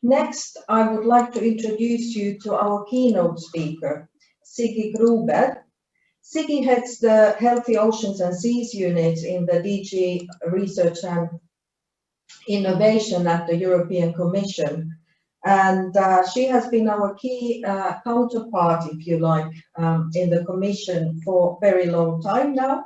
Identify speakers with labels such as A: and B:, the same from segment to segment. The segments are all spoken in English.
A: Next, I would like to introduce you to our keynote speaker, Sieglinde Gruber. Sigi heads the Healthy Oceans and Seas unit in the DG Research and Innovation at the European Commission. And she has been our key counterpart, if you like, in the Commission for a very long time now.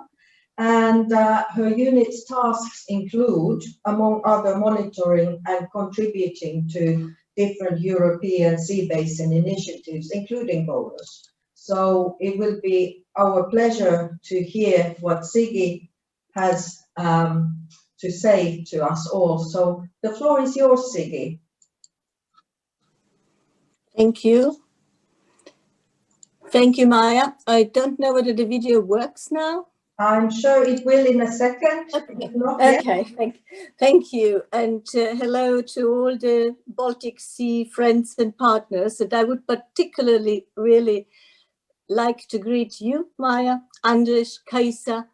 A: And her unit's tasks include, among other, monitoring and contributing to different European sea basin initiatives, including BONUS. So it will be our pleasure to hear what Sigi has to say to us all. So the floor is yours, Sigi.
B: Thank you. Thank you, Maya. I don't know whether the video works now.
A: I'm sure it will in a second.
B: Okay, thank you. And hello to all the Baltic Sea friends and partners. And I would particularly really like to greet you, Maya, Anders, Kaisa,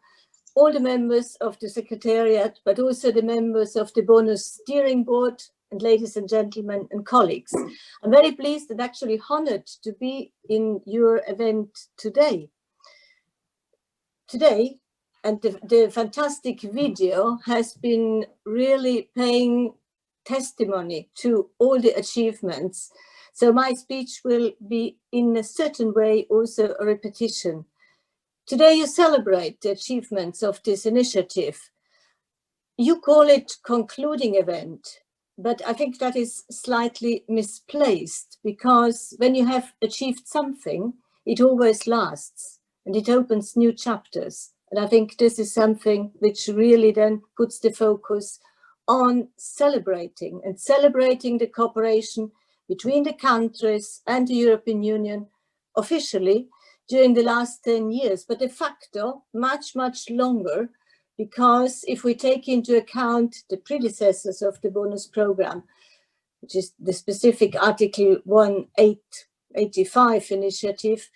B: all the members of the Secretariat, but also the members of the BONUS Steering Board, and ladies and gentlemen and colleagues. I'm very pleased and actually honored to be in your event today. And the fantastic video has been really paying testimony to all the achievements. So my speech will be in a certain way also a repetition. Today you celebrate the achievements of this initiative. You call it concluding event, but I think that is slightly misplaced, because when you have achieved something, it always lasts and it opens new chapters. And I think this is something which really then puts the focus on celebrating the cooperation between the countries and the European Union officially during the last 10 years, but de facto much, much longer, because if we take into account the predecessors of the BONUS program, which is the specific Article 1885 initiative,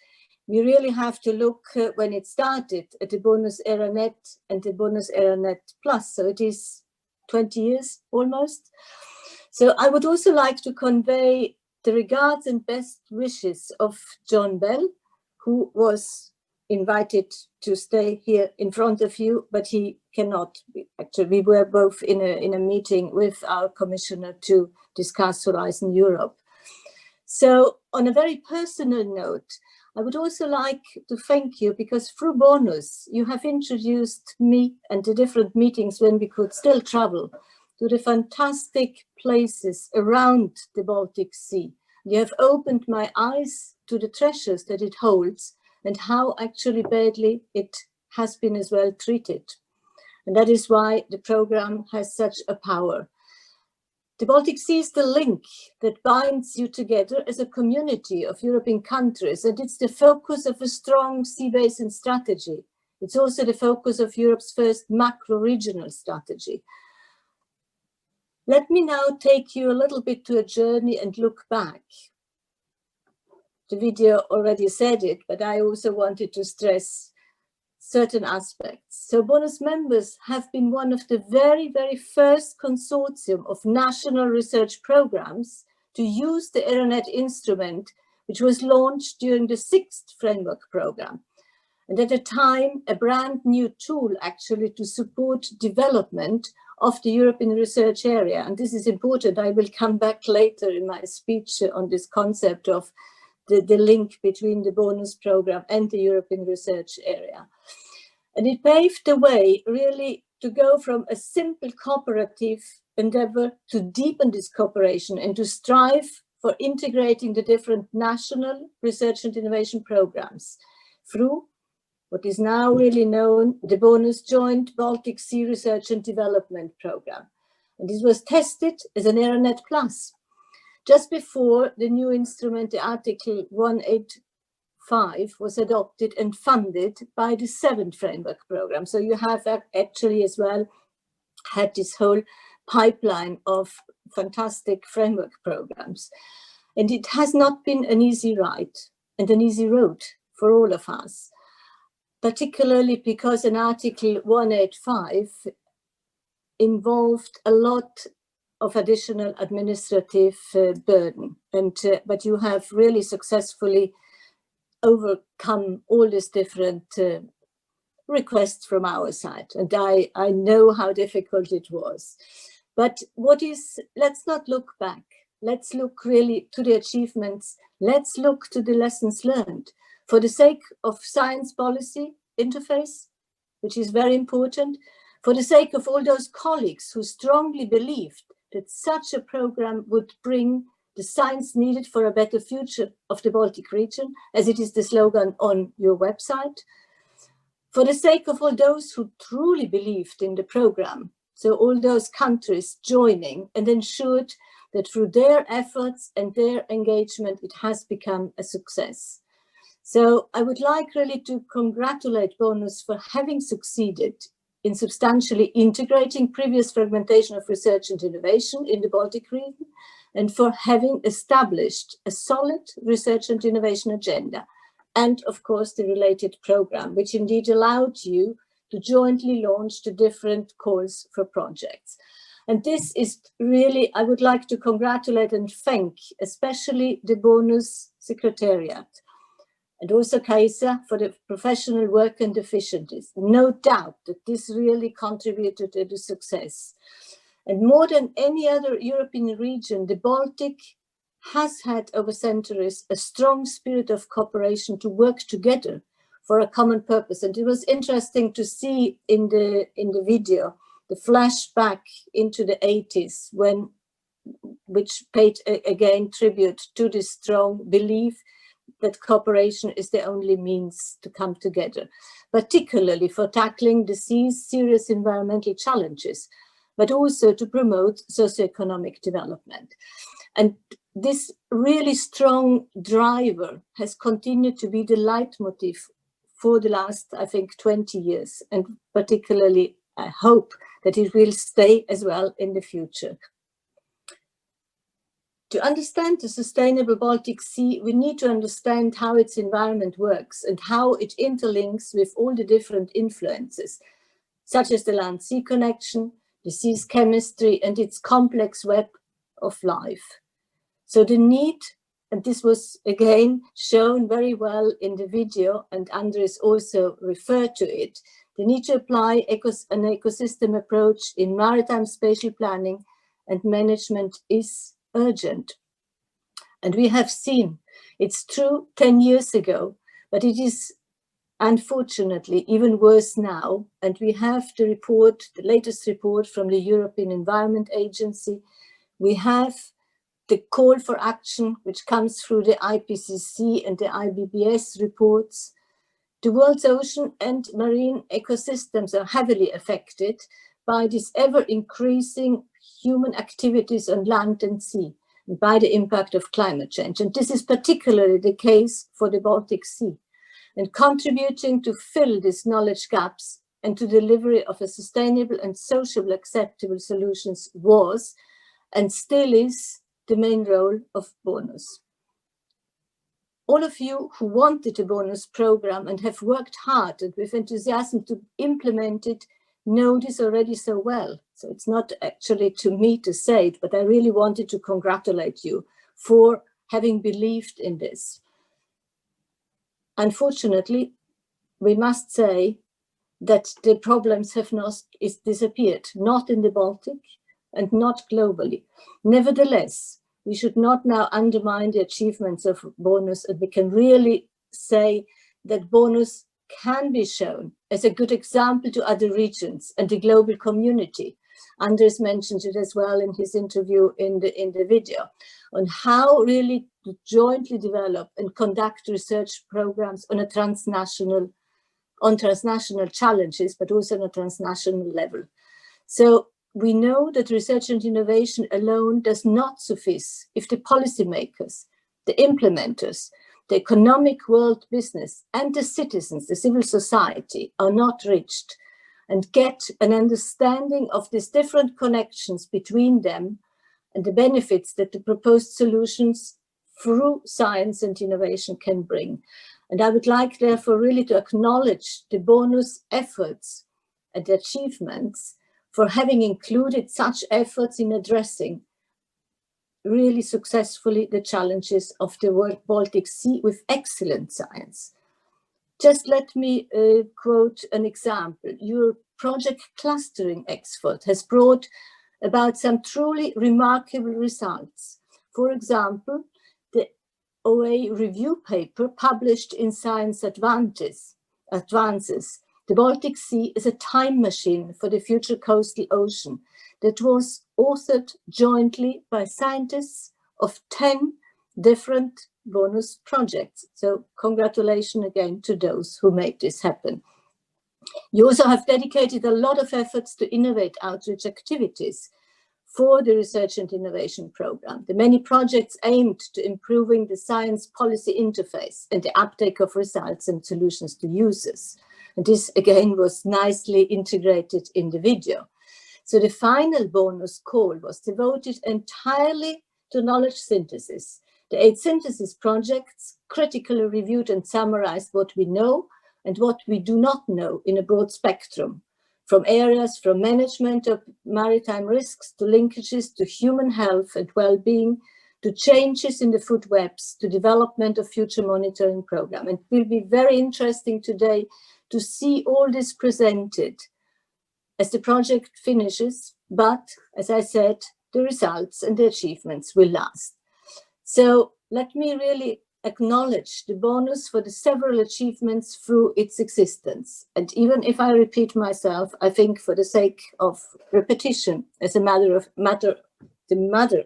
B: we really have to look when it started at the BONUS ERANET and the BONUS ERANET Plus. So it is 20 years almost. So I would also like to convey the regards and best wishes of John Bell, who was invited to stay here in front of you, but he cannot. Actually, we were both in a meeting with our commissioner to discuss Horizon Europe. So on a very personal note, I would also like to thank you, because through BONUS, you have introduced me and the different meetings when we could still travel to the fantastic places around the Baltic Sea. You have opened my eyes to the treasures that it holds and how actually badly it has been as well treated. And that is why the program has such a power. The Baltic Sea is the link that binds you together as a community of European countries, and it's the focus of a strong sea basin strategy. It's also the focus of Europe's first macro-regional strategy. Let me now take you a little bit to a journey and look back. The video already said it, but I also wanted to stress certain aspects. So BONUS members have been one of the very, very first consortium of national research programs to use the ERANET instrument, which was launched during the 6th framework program. And at the time, a brand new tool actually to support development of the European research area. And this is important. I will come back later in my speech on this concept of the link between the BONUS program and the European research area. And it paved the way really to go from a simple cooperative endeavor to deepen this cooperation and to strive for integrating the different national research and innovation programs through what is now really known the BONUS Joint Baltic Sea Research and Development Program. And this was tested as an ERANET Plus. Just before the new instrument, the Article 1885, was adopted and funded by the 7th framework program. So you have actually as well had this whole pipeline of fantastic framework programs. And it has not been an easy ride and an easy road for all of us, particularly because an Article 185 involved a lot of additional administrative burden. But you have really successfully overcome all these different requests from our side. And I know how difficult it was. But let's not look back. Let's look really to the achievements. Let's look to the lessons learned. For the sake of science policy interface, which is very important, for the sake of all those colleagues who strongly believed that such a program would bring the science needed for a better future of the Baltic region, as it is the slogan on your website. For the sake of all those who truly believed in the program, so all those countries joining and ensured that through their efforts and their engagement, it has become a success. So I would like really to congratulate BONUS for having succeeded in substantially integrating previous fragmentation of research and innovation in the Baltic region, and for having established a solid research and innovation agenda, and of course the related program, which indeed allowed you to jointly launch the different calls for projects. And this is really, I would like to congratulate and thank especially the BONUS Secretariat, and also Kaisa for the professional work and efficiencies. No doubt that this really contributed to the success. And more than any other European region, the Baltic has had over centuries a strong spirit of cooperation to work together for a common purpose. And it was interesting to see in the video the flashback into the 80s, which paid again tribute to this strong belief that cooperation is the only means to come together, particularly for tackling these serious environmental challenges, but also to promote socioeconomic development. And this really strong driver has continued to be the leitmotif for the last, I think, 20 years. And particularly, I hope that it will stay as well in the future. To understand the sustainable Baltic Sea, we need to understand how its environment works and how it interlinks with all the different influences, such as the land-sea connection, the sea's chemistry, and its complex web of life. So the need, and this was again shown very well in the video, and Andres also referred to it, the need to apply an ecosystem approach in maritime spatial planning and management is urgent. And we have seen, it's true 10 years ago, but it is unfortunately even worse now. And we have the report, the latest report from the European Environment Agency. We have the call for action, which comes through the IPCC and the IBBS reports. The world's ocean and marine ecosystems are heavily affected by this ever-increasing human activities on land and sea, and by the impact of climate change. And this is particularly the case for the Baltic Sea. And contributing to fill these knowledge gaps and to delivery of a sustainable and socially acceptable solutions was, and still is, the main role of BONUS. All of you who wanted a BONUS program and have worked hard and with enthusiasm to implement it know this already so well. So it's not actually to me to say it, but I really wanted to congratulate you for having believed in this. Unfortunately, we must say that the problems have not disappeared, not in the Baltic and not globally. Nevertheless, we should not now undermine the achievements of BONUS, and we can really say that BONUS can be shown as a good example to other regions and the global community. Andres mentioned it as well in his interview in the video, on how really to jointly develop and conduct research programs on transnational challenges, but also on a transnational level. So we know that research and innovation alone does not suffice if the policymakers, the implementers, the economic world business, and the citizens, the civil society, are not reached and get an understanding of these different connections between them and the benefits that the proposed solutions through science and innovation can bring. And I would like, therefore, really to acknowledge the BONUS efforts and achievements for having included such efforts in addressing really successfully the challenges of the Baltic Sea with excellent science. Just let me quote an example. Your project clustering expert has brought about some truly remarkable results. For example, the OA review paper published in Science Advances, The Baltic Sea is a time machine for the future coastal ocean, that was authored jointly by scientists of 10 different bonus projects. So congratulations again to those who made this happen. You also have dedicated a lot of efforts to innovate outreach activities for the Research and Innovation Programme. The many projects aimed to improving the science policy interface and the uptake of results and solutions to users. And this again was nicely integrated in the video. So the final bonus call was devoted entirely to knowledge synthesis. The 8 synthesis projects critically reviewed and summarized what we know and what we do not know in a broad spectrum, from areas from management of maritime risks to linkages to human health and well-being, to changes in the food webs, to development of future monitoring program. And it will be very interesting today to see all this presented as the project finishes, but as I said, the results and the achievements will last. So let me really acknowledge the bonus for the several achievements through its existence. And even if I repeat myself, I think for the sake of repetition, as the mother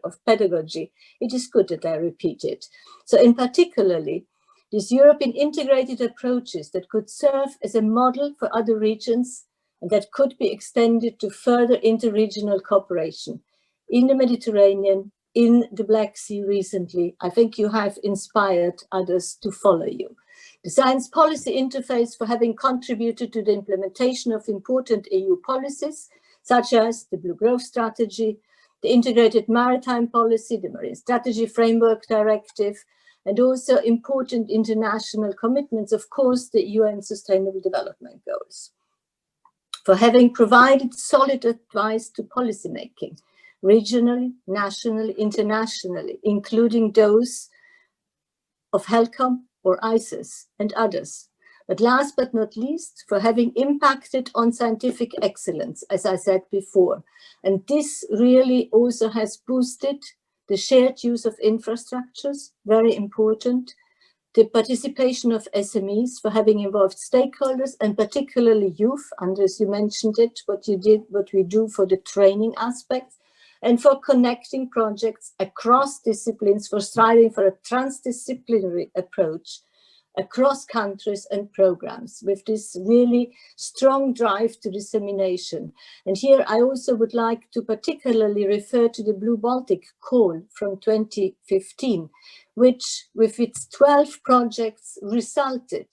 B: of pedagogy, it is good that I repeat it. So in particularly, these European integrated approaches that could serve as a model for other regions and that could be extended to further interregional cooperation in the Mediterranean, in the Black Sea recently. I think you have inspired others to follow you. The science policy interface for having contributed to the implementation of important EU policies, such as the Blue Growth Strategy, the Integrated Maritime Policy, the Marine Strategy Framework Directive, and also important international commitments, of course, the UN Sustainable Development Goals. For having provided solid advice to policymaking, regionally, nationally, internationally, including those of HELCOM or ICES and others. But last but not least, for having impacted on scientific excellence, as I said before. And this really also has boosted the shared use of infrastructures, very important, the participation of SMEs for having involved stakeholders and particularly youth. Andres, you mentioned it, what we do for the training aspects, and for connecting projects across disciplines, for striving for a transdisciplinary approach across countries and programs with this really strong drive to dissemination. And here I also would like to particularly refer to the Blue Baltic Call from 2015, which with its 12 projects resulted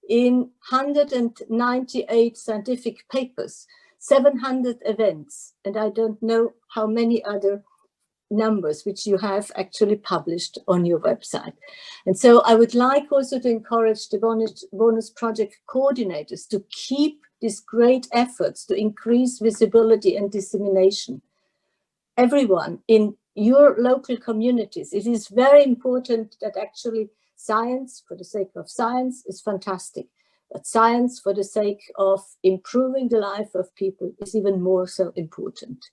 B: in 198 scientific papers, 700 events, and I don't know how many other numbers which you have actually published on your website. And so I would like also to encourage the bonus project coordinators to keep these great efforts to increase visibility and dissemination. Everyone in your local communities, it is very important that actually science for the sake of science is fantastic, but science for the sake of improving the life of people is even more so important.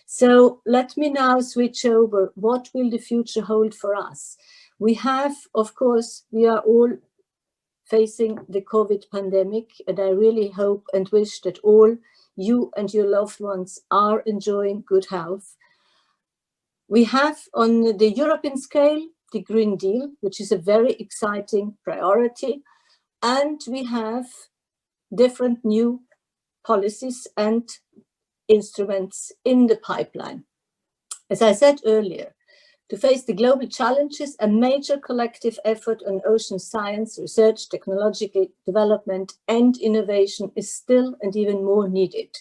B: So let me now switch over. What will the future hold for us? We have, of course, we are all facing the COVID pandemic, and I really hope and wish that all you and your loved ones are enjoying good health. We have on the European scale, the Green Deal, which is a very exciting priority, and we have different new policies and instruments in the pipeline. As I said earlier, to face the global challenges, a major collective effort on ocean science, research, technological development, and innovation is still and even more needed,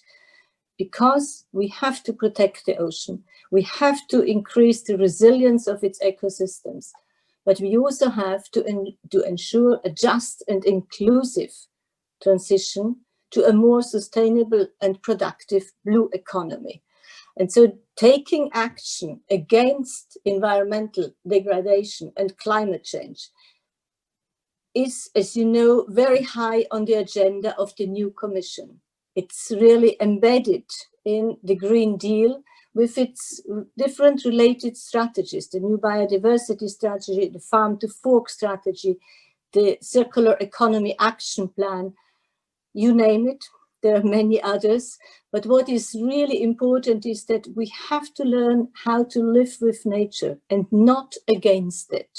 B: because we have to protect the ocean. We have to increase the resilience of its ecosystems, but we also have to ensure a just and inclusive transition to a more sustainable and productive blue economy. And so taking action against environmental degradation and climate change is, as you know, very high on the agenda of the new Commission. It's really embedded in the Green Deal with its different related strategies, the new biodiversity strategy, the farm to fork strategy, the circular economy action plan, you name it. There are many others, but what is really important is that we have to learn how to live with nature and not against it.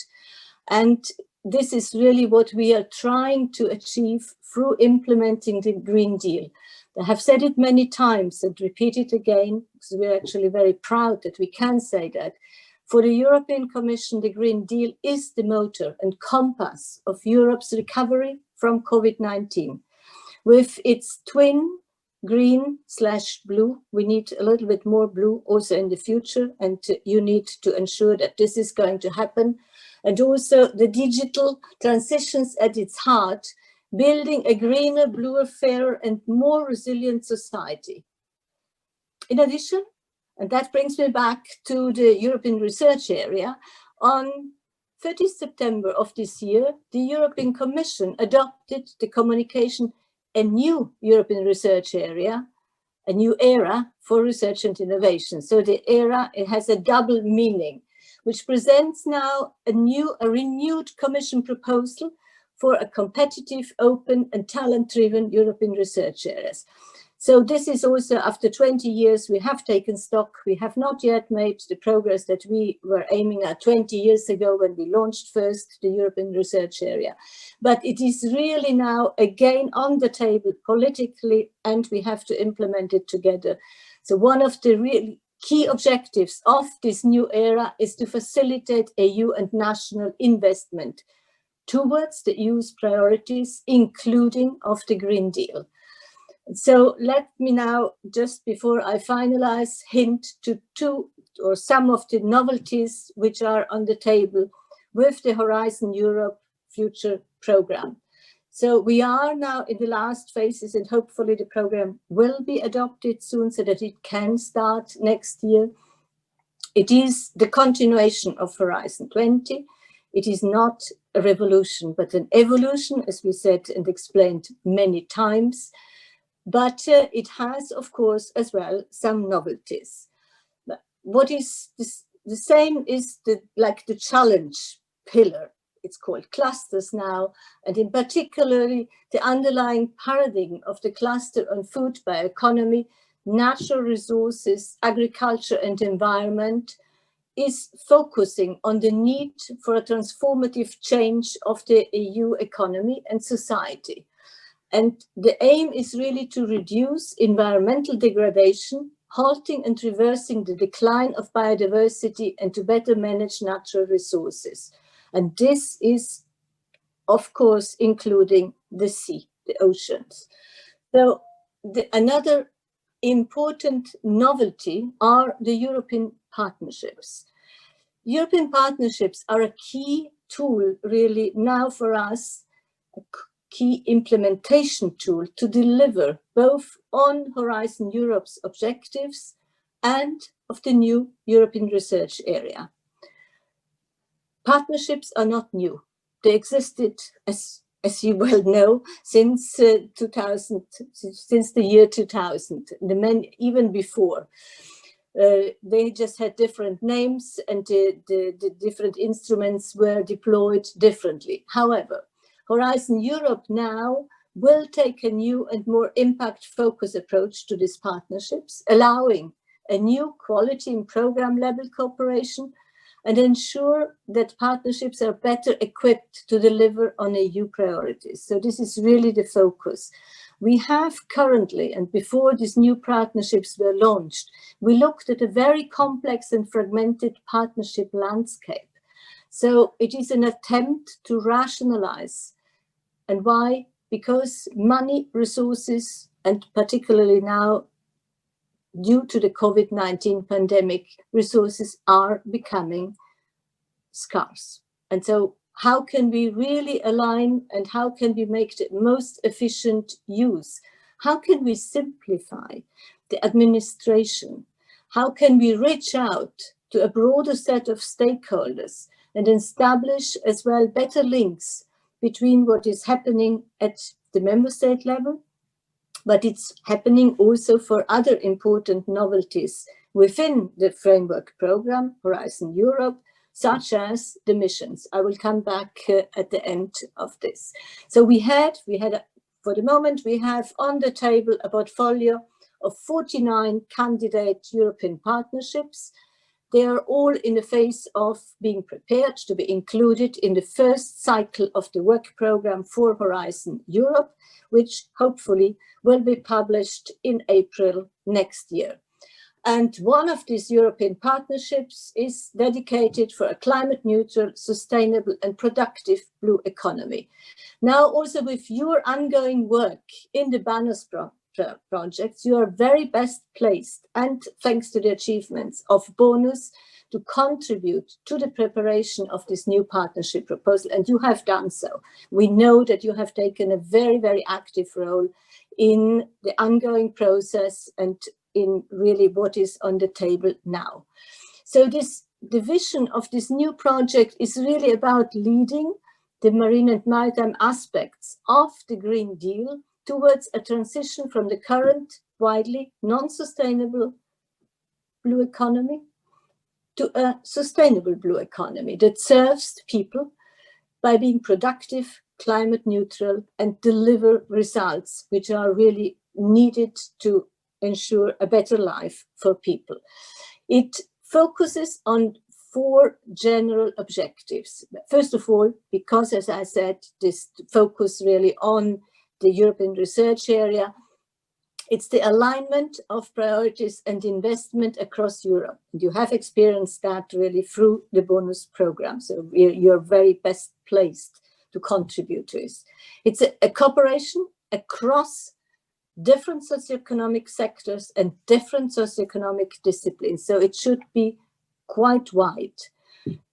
B: And this is really what we are trying to achieve through implementing the Green Deal. I have said it many times and repeat it again, because we're actually very proud that we can say that. For the European Commission, the Green Deal is the motor and compass of Europe's recovery from COVID-19. With its twin green/blue, we need a little bit more blue also in the future, and you need to ensure that this is going to happen. And also the digital transitions at its heart, building a greener, bluer, fairer and more resilient society. In addition, and that brings me back to the European Research Area, on 30 September of this year, the European Commission adopted the communication A New European Research Area, a new era for research and innovation. So the era, it has a double meaning, which presents now a renewed Commission proposal for a competitive, open and talent-driven European research areas. So this is also, after 20 years, we have taken stock. We have not yet made the progress that we were aiming at 20 years ago when we launched first the European Research Area. But it is really now again on the table politically, and we have to implement it together. So one of the really key objectives of this new era is to facilitate EU and national investment towards the EU's priorities, including of the Green Deal. So let me now, just before I finalize, hint to two or some of the novelties which are on the table with the Horizon Europe Future Programme. So we are now in the last phases, and hopefully the program will be adopted soon so that it can start next year. It is the continuation of Horizon 20. It is not a revolution, but an evolution, as we said and explained many times. But it has, of course, as well, some novelties. But what is the same is like the challenge pillar. It's called clusters now, and in particularly the underlying paradigm of the cluster on food bioeconomy, natural resources, agriculture and environment is focusing on the need for a transformative change of the EU economy and society. And the aim is really to reduce environmental degradation, halting and reversing the decline of biodiversity, and to better manage natural resources. And this is, of course, including the sea, the oceans. So another important novelty are the European partnerships. European partnerships are a key tool really now for us, a key implementation tool to deliver both on Horizon Europe's objectives and of the new European Research Area. Partnerships are not new. They existed, as you well know, since the year 2000, even before. They just had different names, and the different instruments were deployed differently. However, Horizon Europe now will take a new and more impact-focused approach to these partnerships, allowing a new quality and program level cooperation, and ensure that partnerships are better equipped to deliver on EU priorities. So this is really the focus. We have currently, and before these new partnerships were launched, we looked at a very complex and fragmented partnership landscape. So it is an attempt to rationalize. And why? Because money, resources, and particularly now, due to the COVID-19 pandemic, resources are becoming scarce. And so how can we really align, and how can we make the most efficient use How can we simplify the administration? How can we reach out to a broader set of stakeholders and establish as well better links between what is happening at the member state level, but it's happening also for other important novelties within the framework program, Horizon Europe, such as the missions. I will come back at the end of this. So we had for the moment, we have on the table a portfolio of 49 candidate European partnerships. They are all in the phase of being prepared to be included in the first cycle of the work program for Horizon Europe, which hopefully will be published in April next year. And one of these European partnerships is dedicated for a climate neutral, sustainable and productive blue economy. Now, also with your ongoing work in the BANUS projects, you are very best placed, and thanks to the achievements of BONUS, to contribute to the preparation of this new partnership proposal, and you have done so. We know that you have taken a very, very active role in the ongoing process and in really what is on the table now. So the vision of this new project is really about leading the marine and maritime aspects of the Green Deal towards a transition from the current widely non-sustainable blue economy to a sustainable blue economy that serves people by being productive, climate neutral, and deliver results which are really needed to ensure a better life for people. It focuses on 4 general objectives. First of all, because, as I said, this focus really on the European research area, it's the alignment of priorities and investment across Europe. You have experienced that really through the BONUS program, so you're very best placed to contribute to this. It's a cooperation across different socioeconomic sectors and different socioeconomic disciplines, so it should be quite wide.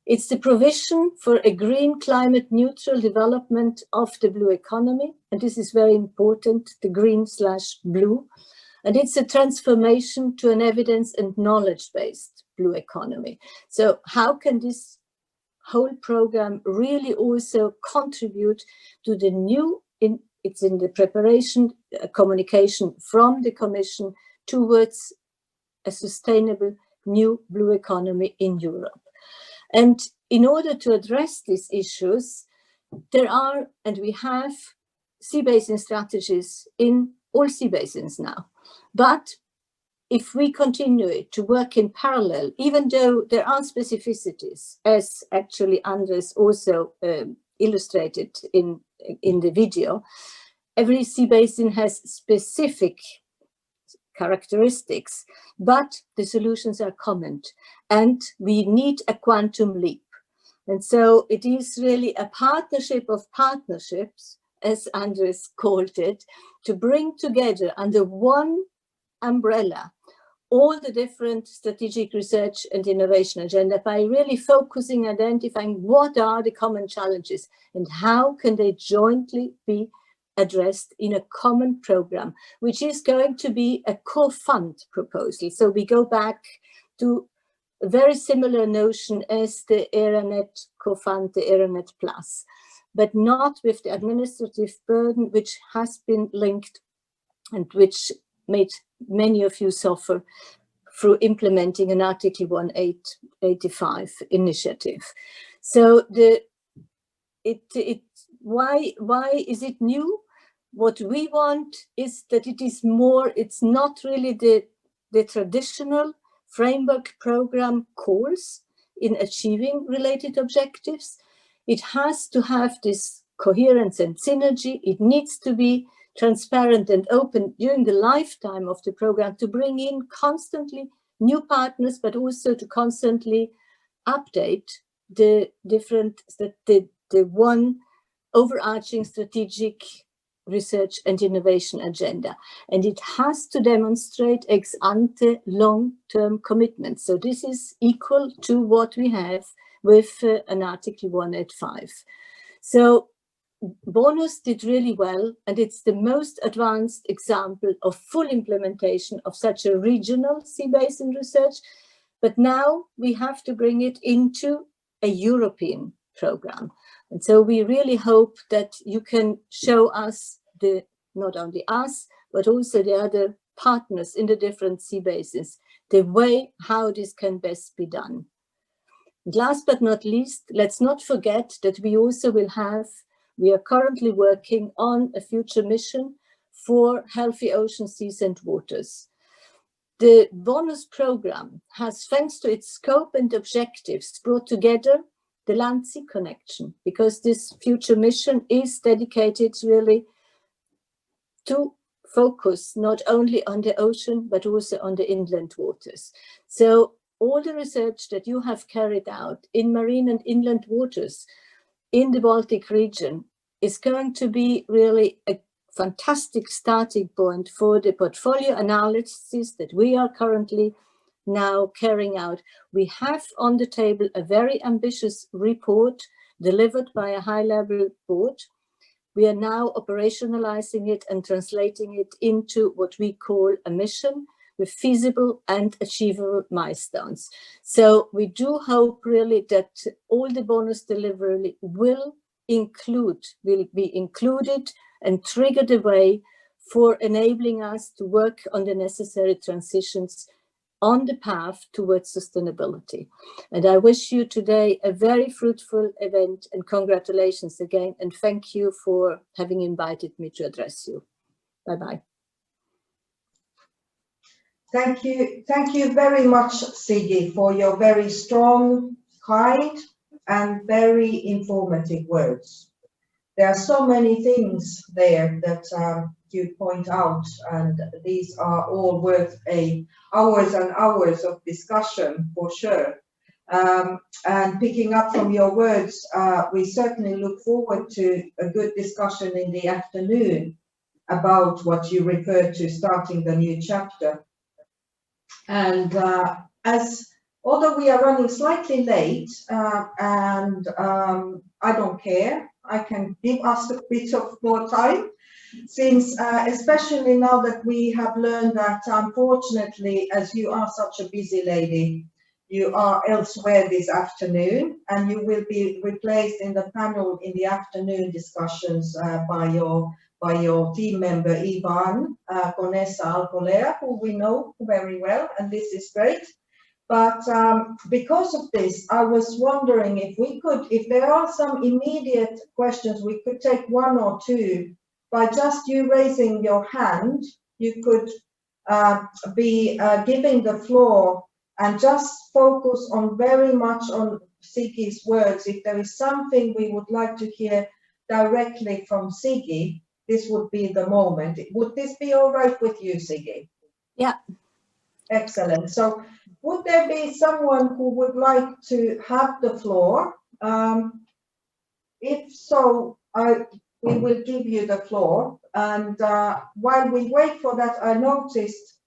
B: It's the provision for a green climate neutral development of the blue economy, and this is very important, the green/blue, and it's a transformation to an evidence and knowledge-based blue economy. So how can this whole program really also contribute to the new, it's in the preparation, communication from the Commission towards a sustainable new blue economy in Europe. And in order to address these issues, there are, and we have, sea basin strategies in all sea basins now. But if we continue to work in parallel, even though there are specificities, as actually Andres also illustrated in the video, every sea basin has specific characteristics, but the solutions are common, and we need a quantum leap. And so it is really a partnership of partnerships, as Andres called it, to bring together under one umbrella all the different strategic research and innovation agenda by really focusing, identifying what are the common challenges and how can they jointly be addressed in a common program, which is going to be a co-fund proposal. So we go back to a very similar notion as the ERANET co-fund, the ERANET Plus, but not with the administrative burden which has been linked and which made many of you suffer through implementing an Article 1885 initiative. So why is it new? What we want is that it is more, it's not really the traditional framework program course in achieving related objectives. It has to have this coherence and synergy. It needs to be transparent and open during the lifetime of the program to bring in constantly new partners, but also to constantly update the different, the one overarching strategic research and innovation agenda. And it has to demonstrate ex ante long-term commitment. So this is equal to what we have with an Article 185. So Bonus did really well, and it's the most advanced example of full implementation of such a regional sea basin research. But now we have to bring it into a European program. And so we really hope that you can show us, not only us, but also the other partners in the different sea basins, the way how this can best be done. And last but not least, let's not forget that we also we are currently working on a future mission for healthy ocean, seas and waters. The bonus program has, thanks to its scope and objectives, brought together the land-sea connection, because this future mission is dedicated really to focus not only on the ocean, but also on the inland waters. So all the research that you have carried out in marine and inland waters in the Baltic region is going to be really a fantastic starting point for the portfolio analysis that we are currently now carrying out. We have on the table a very ambitious report delivered by a high-level board. We are now operationalizing it and translating it into what we call a mission with feasible and achievable milestones. So we do hope really that all the bonus delivery will be included and trigger the way for enabling us to work on the necessary transitions on the path towards sustainability. And I wish you today a very fruitful event, and congratulations again, and thank you for having invited me to address you. Bye-bye.
A: Thank you very much, Siggy, for your very strong, kind, and very informative words. There are so many things there that you point out, and these are all worth hours and hours of discussion for sure. And picking up from your words, we certainly look forward to a good discussion in the afternoon about what you referred to, starting the new chapter. And although we are running slightly late, and I don't care, I can give us a bit of more time, since especially now that we have learned that unfortunately, as you are such a busy lady, you are elsewhere this afternoon, and you will be replaced in the panel in the afternoon discussions by your team member Ivan Conesa Alcolea, who we know very well, and this is great. But because of this, I was wondering if there are some immediate questions, we could take one or two. By just you raising your hand, you could be giving the floor and just focus on very much on Siggy's words. If there is something we would like to hear directly from Siggy, this would be the moment. Would this be all right with you, Siggy?
B: Yeah.
A: Excellent. So would there be someone who would like to have the floor? If so, we will give you the floor. And while we wait for that, I noticed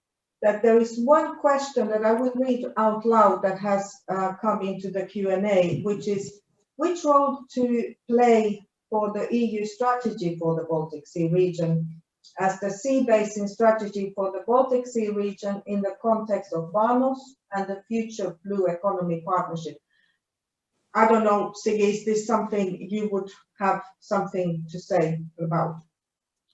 A: that there is one question that I will read out loud that has come into the Q&A, which is, which role to play for the EU strategy for the Baltic Sea region as the sea basin strategy for the Baltic Sea region in the context of Vanos and the future Blue Economy Partnership? I don't know, Siggy, is this something you would have something to say about?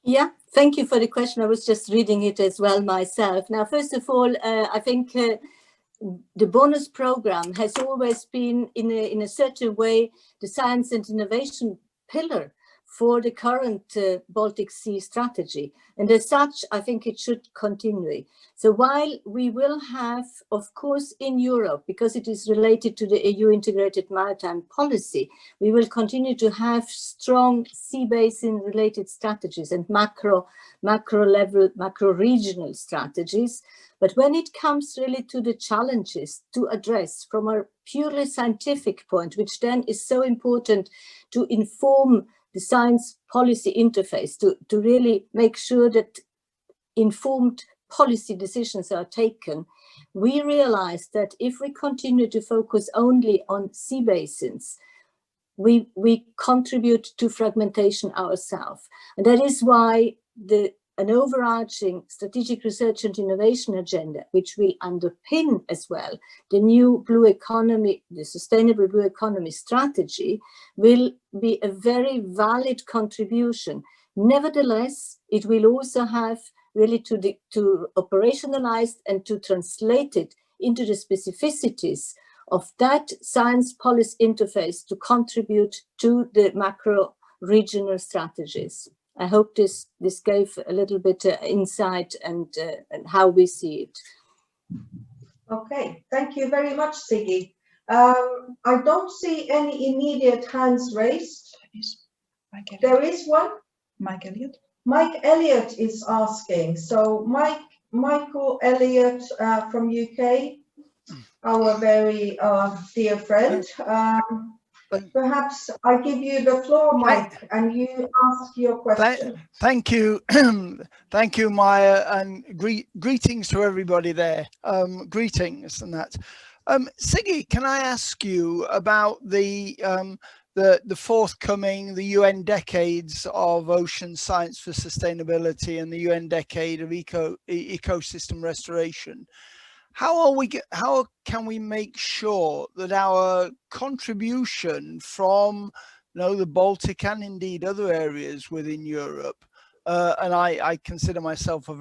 B: Yeah, thank you for the question. I was just reading it as well myself. Now, first of all, I think the bonus program has always been, in a certain way, the science and innovation pillar for the current Baltic Sea strategy. And as such, I think it should continue. So while we will have, of course, in Europe, because it is related to the EU integrated maritime policy, we will continue to have strong sea basin related strategies and macro level, macro regional strategies. But when it comes really to the challenges to address from a purely scientific point, which then is so important to inform the science policy interface, to really make sure that informed policy decisions are taken, we realize that if we continue to focus only on sea basins, we contribute to fragmentation ourselves. And that is why an overarching strategic research and innovation agenda, which will underpin as well the new blue economy, the sustainable blue economy strategy, will be a very valid contribution. Nevertheless, it will also have really to operationalize and to translate it into the specificities of that science policy interface to contribute to the macro regional strategies. I hope this gave a little bit insight and how we see it.
A: Okay, thank you very much, Siggy. I don't see any immediate hands raised. There is one.
C: Mike Elliott.
A: Mike Elliott is asking. So Michael Elliott from UK, our very dear friend. Perhaps I give you the floor, Mike, and you ask your question.
D: Thank you. Thank you, Maya, and greetings to everybody there. Greetings and that. Siggy, can I ask you about the forthcoming, the UN decades of ocean science for sustainability and the UN decade of ecosystem restoration? How can we make sure that our contribution from the Baltic and indeed other areas within Europe, and I consider myself a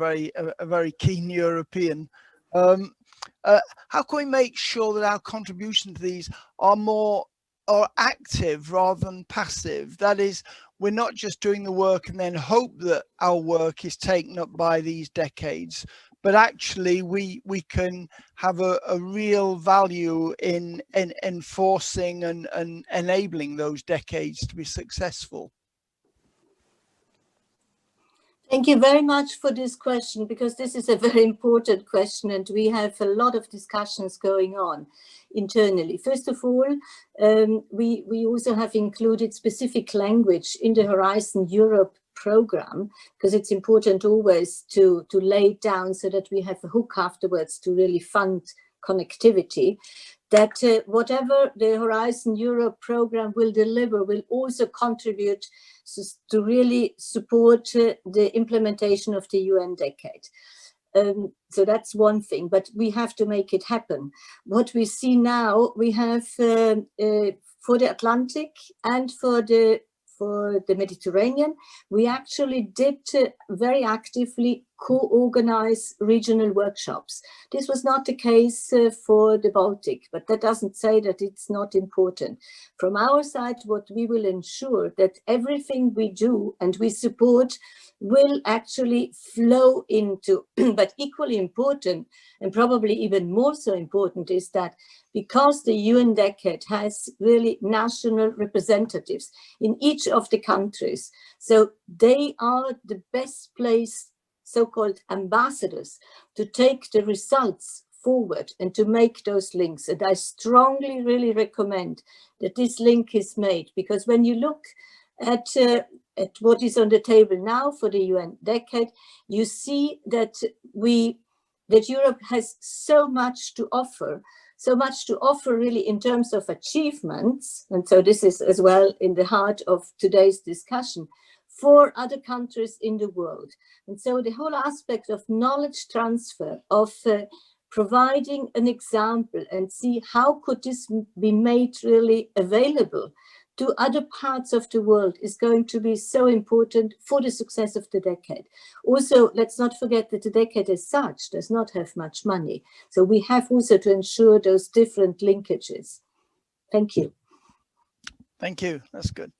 D: very keen European, how can we make sure that our contribution to these are active rather than passive? That is, we're not just doing the work and then hope that our work is taken up by these decades, but actually we can have a real value in enforcing and enabling those decades to be successful.
B: Thank you very much for this question, because this is a very important question and we have a lot of discussions going on internally. First of all, we also have included specific language in the Horizon Europe program, because it's important always to lay it down so that we have a hook afterwards to really fund connectivity, that whatever the Horizon Europe program will deliver will also contribute to really support the implementation of the UN decade. So that's one thing, but we have to make it happen. What we see now, we have for the Atlantic and for the Mediterranean, we actually did very actively co-organize regional workshops. This was not the case for the Baltic, but that doesn't say that it's not important. From our side, what we will ensure that everything we do and we support will actually flow into, but equally important, and probably even more so important, is that because the UN decade has really national representatives in each of the countries, so they are the best placed so-called ambassadors to take the results forward and to make those links. And I strongly really recommend that this link is made, because when you look at what is on the table now for the UN decade, you see that Europe has so much to offer really in terms of achievements. And so this is as well in the heart of today's discussion for other countries in the world. And so the whole aspect of knowledge transfer, of providing an example and see how could this be made really available to other parts of the world, is going to be so important for the success of the decade. Also, let's not forget that the decade as such does not have much money. So we have also to ensure those different linkages. Thank you.
D: Thank you. That's good.